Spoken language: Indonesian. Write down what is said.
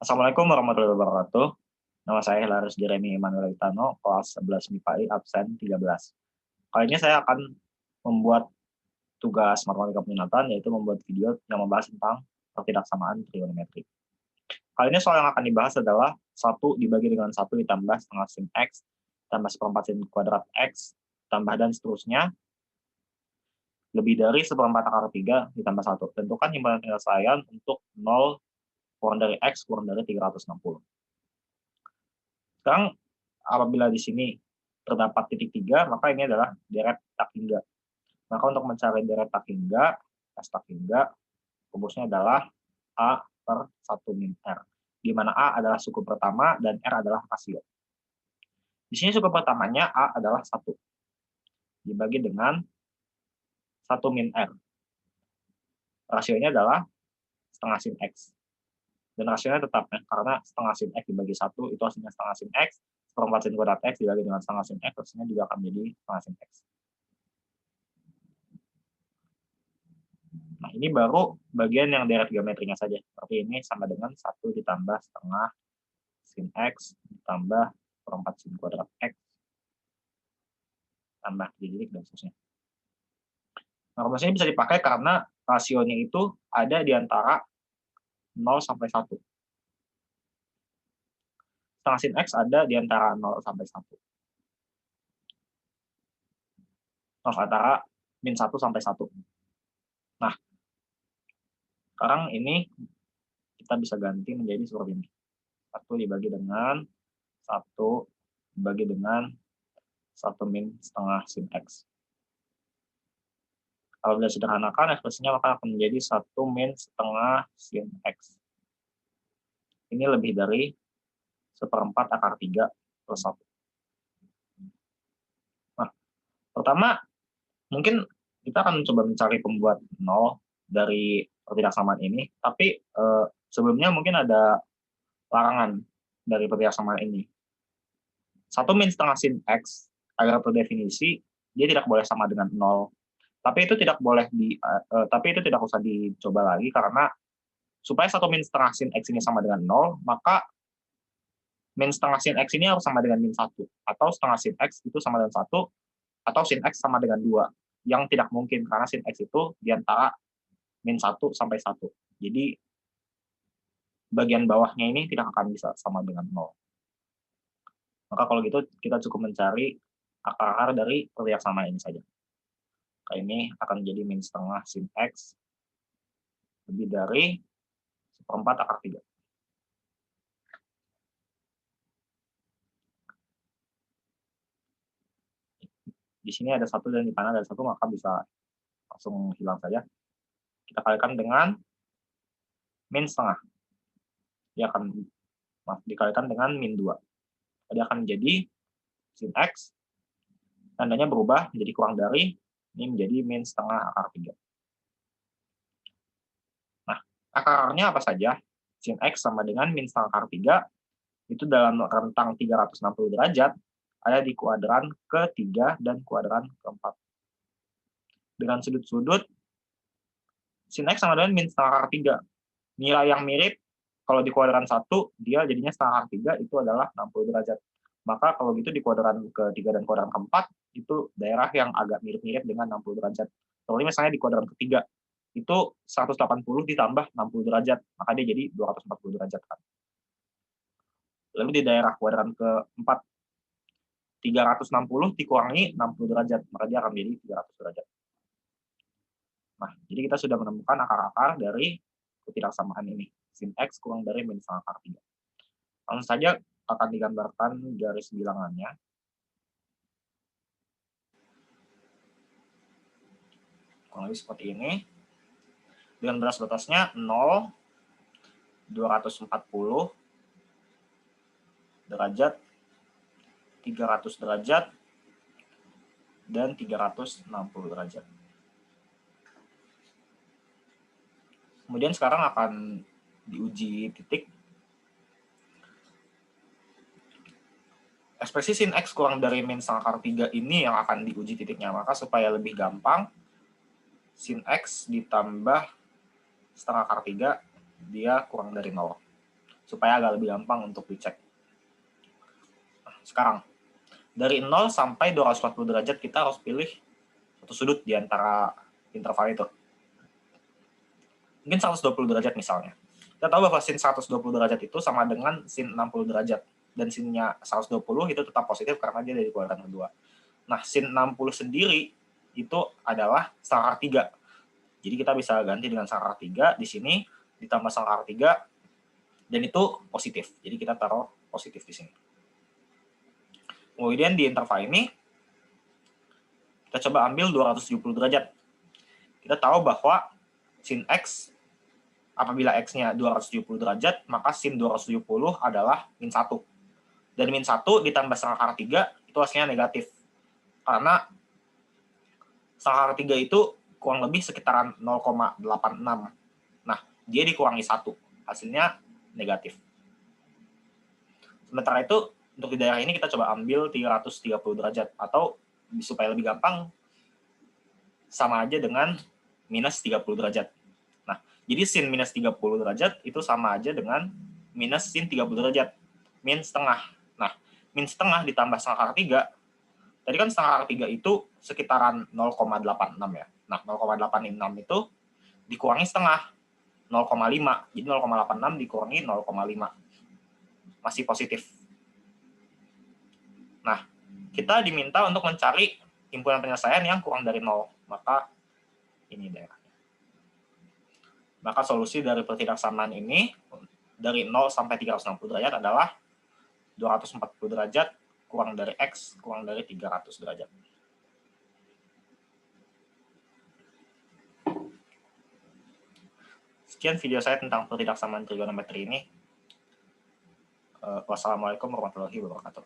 Assalamualaikum warahmatullahi wabarakatuh. Nama saya Hilarius Jeremy Emanuel Itano, kelas 11 MIPA I, absen 13. Kali ini saya akan membuat tugas matematika peminatan, yaitu membuat video yang membahas tentang ketidaksamaan trigonometri. Kali ini soal yang akan dibahas adalah 1 dibagi dengan 1 ditambah setengah sin X, tambah seperempat sin kuadrat X, tambah dan seterusnya, lebih dari seperempat akar 3 ditambah 1. Tentukan himpunan penyelesaian untuk 0 kurang dari X kurang dari 360. Sekarang apabila di sini terdapat titik 3, maka ini adalah deret tak hingga. Maka untuk mencari deret tak hingga, S tak hingga, rumusnya adalah A per 1 min R, di mana A adalah suku pertama dan R adalah rasio. Di sini suku pertamanya A adalah 1, dibagi dengan 1 min R. Rasionya adalah setengah sin X. Dan rasionya tetap, karena setengah sin X dibagi 1, itu hasilnya setengah sin X, seperempat sin kuadrat X dibagi dengan setengah sin X, hasilnya juga akan menjadi setengah sin X. Nah, ini baru bagian yang deret geometrinya saja. Seperti ini sama dengan 1 ditambah setengah sin X ditambah seperempat sin kuadrat X tambah titik dan seterusnya. Nah, rumus ini bisa dipakai karena rasionya itu ada di antara 0 sampai 1. Setengah sin X ada di antara 0 sampai 1. Antara min 1 sampai 1. Nah, sekarang ini kita bisa ganti menjadi seperti ini. 1 dibagi dengan 1 dibagi dengan 1 min setengah sin X. Kalau sudah sederhanakan, ekspresinya maka akan menjadi 1 min setengah sin X. Ini lebih dari seperempat akar 3 plus 1. Nah, pertama, mungkin kita akan mencoba mencari pembuat 0 dari ketidaksamaan ini, tapi sebelumnya mungkin ada larangan dari ketidaksamaan ini. 1 min setengah sin X, agar terdefinisi, dia tidak boleh sama dengan 0. Tapi itu tidak usah dicoba lagi, karena supaya 1 min setengah sin X ini sama dengan 0, maka min setengah sin X ini harus sama dengan min 1. Atau setengah sin X itu sama dengan 1, atau sin X sama dengan 2. Yang tidak mungkin, karena sin X itu di antara min 1 sampai 1. Jadi, bagian bawahnya ini tidak akan bisa sama dengan 0. Maka kalau gitu, kita cukup mencari akar-akar dari ketidaksamaan ini saja. Ini akan menjadi min setengah sin X lebih dari seperempat akar 3. Di sini ada 1 dan di kanan ada 1, maka bisa langsung hilang saja. Kita kalikan dengan min setengah. Dia akan dikalikan dengan min 2. Jadi akan menjadi sin X, tandanya berubah menjadi kurang dari, ini menjadi min setengah akar 3. Nah, akarnya apa saja? Sin X sama dengan min setengah akar 3, itu dalam rentang 360 derajat, ada di kuadran ke-3 dan kuadran ke-4. Dengan sudut-sudut, sin X sama dengan min setengah akar 3. Nilai yang mirip, kalau di kuadran 1, dia jadinya setengah akar 3, itu adalah 60 derajat. Maka kalau gitu di kuadran ke-3 dan kuadran ke-4, itu daerah yang agak mirip-mirip dengan 60 derajat. Seperti misalnya di kuadran ke-3, itu 180 ditambah 60 derajat, maka dia jadi 240 derajat. Lalu di daerah kuadran ke-4, 360 dikurangi 60 derajat, maka dia akan menjadi 300 derajat. Nah, jadi kita sudah menemukan akar-akar dari ketidaksamaan ini. Sin X kurang dari min setengah akar 3. Langsung saja akan digambarkan garis bilangannya. Kurang lebih seperti ini. Dengan batas batasnya 0, 240 derajat, 300 derajat, dan 360 derajat. Kemudian sekarang akan diuji titik. Ekspresi sin X kurang dari min setengah akar 3 ini yang akan diuji titiknya. Maka supaya lebih gampang, sin X ditambah setengah akar 3, dia kurang dari 0. supaya agak lebih gampang untuk dicek. Nah, sekarang, dari 0 sampai 240 derajat kita harus pilih satu sudut di antara interval itu. Mungkin 120 derajat misalnya. Kita tahu bahwa sin 120 derajat itu sama dengan sin 60 derajat. Dan sinnya 120 itu tetap positif karena dia dari kuadran kedua. Nah, sin 60 sendiri itu adalah sangkar 3. Jadi kita bisa ganti dengan sangkar 3 di sini, ditambah sangkar 3, dan itu positif. Jadi kita taruh positif di sini. Kemudian di interval ini, kita coba ambil 270 derajat. Kita tahu bahwa sin X, apabila X-nya 270 derajat, maka sin 270 adalah min 1. Dan min 1 ditambah sangkar 3, itu hasilnya negatif. Karena sangkar 3 itu kurang lebih sekitaran 0,86. Nah, dia dikurangi 1. Hasilnya negatif. Sementara itu, untuk di daerah ini kita coba ambil 330 derajat. Atau supaya lebih gampang, sama aja dengan minus 30 derajat. Nah, jadi sin minus 30 derajat itu sama aja dengan minus sin 30 derajat. Min setengah. Nah, min setengah ditambah sangkar 3, tadi kan sangkar 3 itu sekitaran 0,86 ya. Nah, 0,86 itu dikurangi setengah, 0,5. Jadi 0,86 dikurangi 0,5. Masih positif. Nah, kita diminta untuk mencari himpunan penyelesaian yang kurang dari 0. Maka ini daerahnya. Maka solusi dari pertidaksamaan ini dari 0 sampai 360 derajat adalah 240 derajat kurang dari X kurang dari 300 derajat. Sekian video saya tentang pertidaksamaan trigonometri ini. Wassalamualaikum warahmatullahi wabarakatuh.